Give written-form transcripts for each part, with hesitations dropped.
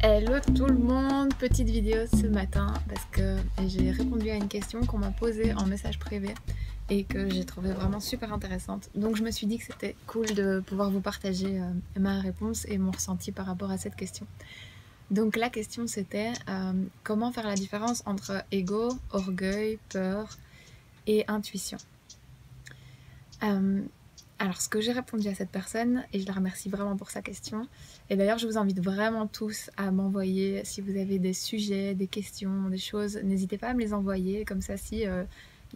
Hello tout le monde, petite vidéo ce matin parce que j'ai répondu à une question qu'on m'a posée en message privé et que j'ai trouvé vraiment super intéressante. Donc je me suis dit que c'était cool de pouvoir vous partager ma réponse et mon ressenti par rapport à cette question. Donc la question c'était comment faire la différence entre ego, orgueil, peur et intuition. Alors, ce que j'ai répondu à cette personne, et je la remercie vraiment pour sa question, et d'ailleurs je vous invite vraiment tous à m'envoyer, si vous avez des sujets, des questions, des choses, n'hésitez pas à me les envoyer, comme ça si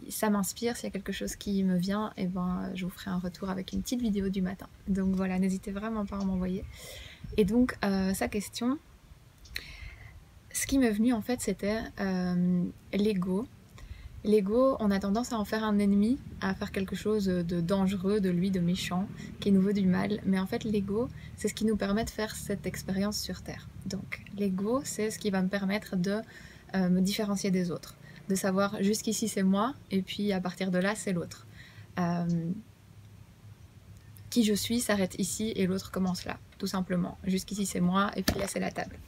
ça m'inspire, s'il y a quelque chose qui me vient, et ben je vous ferai un retour avec une petite vidéo du matin. Donc voilà, n'hésitez vraiment pas à m'envoyer. Et donc sa question, ce qui m'est venu en fait c'était l'ego. L'ego, on a tendance à en faire un ennemi, à faire quelque chose de dangereux, de lui, de méchant, qui nous veut du mal. Mais en fait, l'ego, c'est ce qui nous permet de faire cette expérience sur Terre. Donc, l'ego, c'est ce qui va me permettre de me différencier des autres. De savoir, jusqu'ici, c'est moi, et puis à partir de là, c'est l'autre. Qui je suis s'arrête ici, et l'autre commence là, tout simplement. Jusqu'ici, c'est moi, et puis là, c'est la table.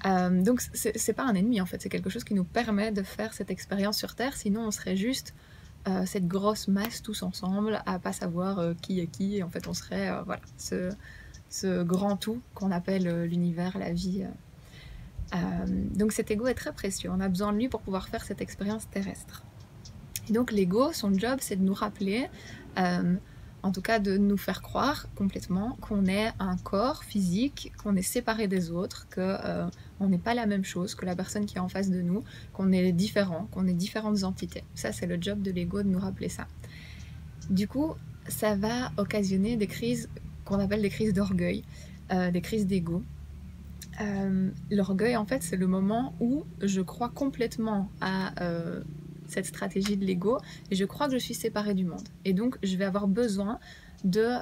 Donc c'est pas un ennemi en fait, c'est quelque chose qui nous permet de faire cette expérience sur Terre, sinon on serait juste cette grosse masse tous ensemble à pas savoir qui est qui, et en fait on serait voilà, ce grand tout qu'on appelle l'univers, la vie. Donc cet ego est très précieux, on a besoin de lui pour pouvoir faire cette expérience terrestre. Et donc l'ego, son job c'est de nous rappeler, en tout cas de nous faire croire complètement qu'on est un corps physique, qu'on est séparé des autres, qu'on n'est pas la même chose que la personne qui est en face de nous, qu'on est différent, qu'on est différentes entités. Ça c'est le job de l'ego, de nous rappeler ça. Du coup, ça va occasionner des crises qu'on appelle des crises d'orgueil, des crises d'ego. L'orgueil en fait c'est le moment où je crois complètement à cette stratégie de l'ego et je crois que je suis séparée du monde, et donc je vais avoir besoin de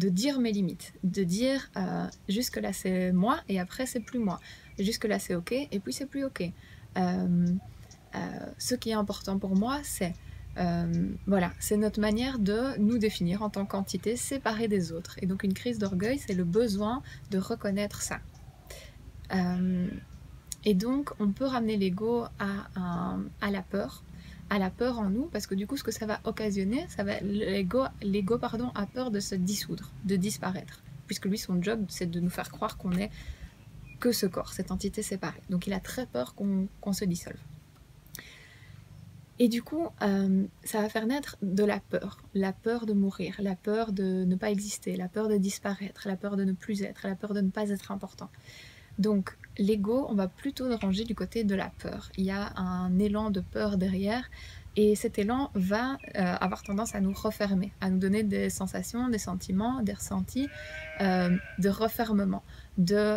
dire mes limites, de dire jusque là c'est moi et après c'est plus moi, jusque là c'est ok et puis c'est plus ok. Ce qui est important pour moi c'est voilà, c'est notre manière de nous définir en tant qu'entité séparée des autres, et donc une crise d'orgueil c'est le besoin de reconnaître ça. Et donc, on peut ramener l'ego à la peur en nous, parce que du coup, ce que ça va occasionner, l'ego a peur de se dissoudre, de disparaître, puisque lui, son job, c'est de nous faire croire qu'on est que ce corps, cette entité séparée. Donc, il a très peur qu'on se dissolve. Et du coup, ça va faire naître de la peur de mourir, la peur de ne pas exister, la peur de disparaître, la peur de ne plus être, la peur de ne pas être important. Donc l'ego, on va plutôt le ranger du côté de la peur. Il y a un élan de peur derrière, et cet élan va avoir tendance à nous refermer, à nous donner des sensations, des sentiments, des ressentis de refermement, de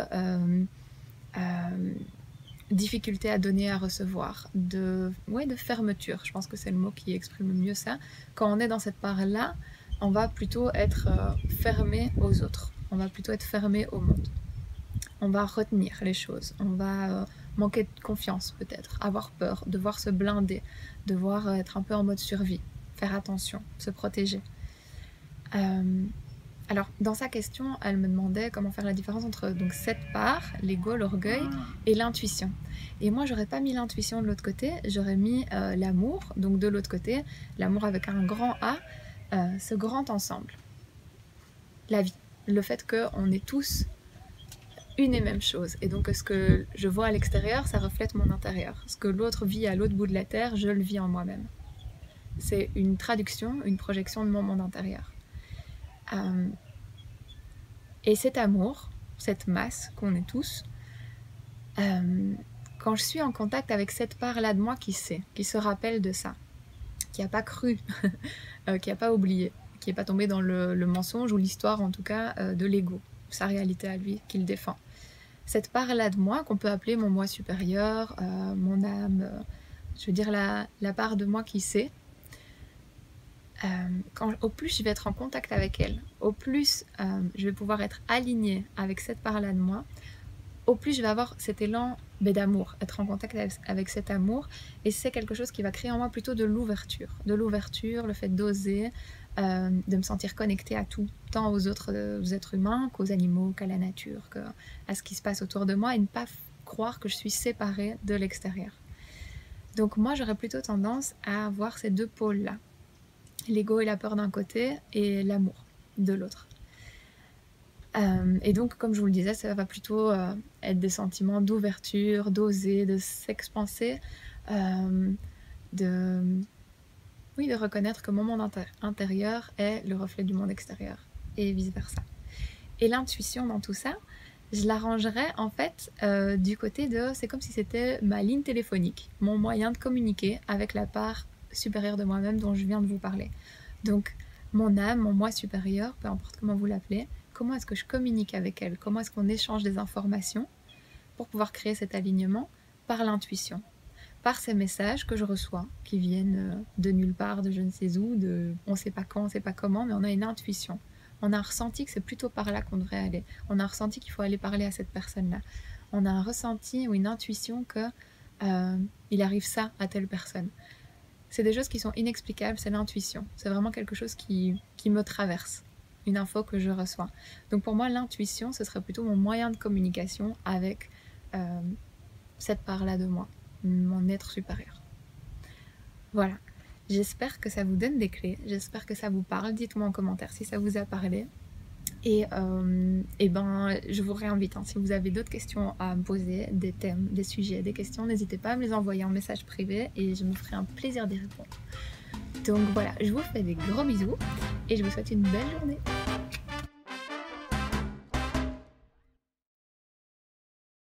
difficulté à donner, à recevoir, de fermeture. Je pense que c'est le mot qui exprime mieux ça. Quand on est dans cette part-là, on va plutôt être fermé aux autres, on va plutôt être fermé au monde. On va retenir les choses, on va manquer de confiance peut-être, avoir peur, devoir se blinder, devoir être un peu en mode survie, faire attention, se protéger. Alors, dans sa question, elle me demandait comment faire la différence entre donc, cette part, l'ego, l'orgueil, et l'intuition. Et moi, j'aurais pas mis l'intuition de l'autre côté, j'aurais mis l'amour, donc de l'autre côté, l'amour avec un grand A, ce grand ensemble. La vie, le fait qu'on est tous une et même chose, et donc ce que je vois à l'extérieur, ça reflète mon intérieur. Ce que l'autre vit à l'autre bout de la terre, je le vis en moi-même. C'est une traduction, une projection de mon monde intérieur. Et cet amour, cette masse qu'on est tous, quand je suis en contact avec cette part-là de moi qui sait, qui se rappelle de ça, qui n'a pas cru, qui n'a pas oublié, qui n'est pas tombé dans le mensonge ou l'histoire en tout cas de l'ego, sa réalité à lui, qu'il défend. Cette part-là de moi, qu'on peut appeler mon moi supérieur, mon âme, je veux dire la part de moi qui sait, au plus je vais être en contact avec elle, au plus je vais pouvoir être alignée avec cette part-là de moi, au plus je vais avoir cet élan d'amour, être en contact avec cet amour, et c'est quelque chose qui va créer en moi plutôt de l'ouverture, le fait d'oser, de me sentir connectée à tout, tant aux autres aux êtres humains qu'aux animaux, qu'à la nature, à ce qui se passe autour de moi, et ne pas croire que je suis séparée de l'extérieur. Donc moi, j'aurais plutôt tendance à avoir ces deux pôles-là. L'ego et la peur d'un côté, et l'amour de l'autre. Et donc, comme je vous le disais, ça va plutôt être des sentiments d'ouverture, d'oser, de s'expanser, de reconnaître que mon monde intérieur est le reflet du monde extérieur, et vice-versa. Et l'intuition dans tout ça, je l'arrangerais en fait du côté de... C'est comme si c'était ma ligne téléphonique, mon moyen de communiquer avec la part supérieure de moi-même dont je viens de vous parler. Donc, mon âme, mon moi supérieur, peu importe comment vous l'appelez, comment est-ce que je communique avec elle? Comment est-ce qu'on échange des informations pour pouvoir créer cet alignement? Par l'intuition, par ces messages que je reçois, qui viennent de nulle part, de je ne sais où, de on ne sait pas quand, on ne sait pas comment, mais on a une intuition. On a un ressenti que c'est plutôt par là qu'on devrait aller. On a un ressenti qu'il faut aller parler à cette personne-là. On a un ressenti ou une intuition que il arrive ça à telle personne. C'est des choses qui sont inexplicables, c'est l'intuition. C'est vraiment quelque chose qui me traverse, une info que je reçois. Donc pour moi, l'intuition, ce serait plutôt mon moyen de communication avec cette part-là de moi, mon être supérieur. Voilà. J'espère que ça vous donne des clés, j'espère que ça vous parle. Dites-moi en commentaire si ça vous a parlé. Et je vous réinvite, si vous avez d'autres questions à me poser, des thèmes, des sujets, des questions, n'hésitez pas à me les envoyer en message privé et je me ferai un plaisir d'y répondre. Donc voilà, je vous fais des gros bisous et je vous souhaite une belle journée.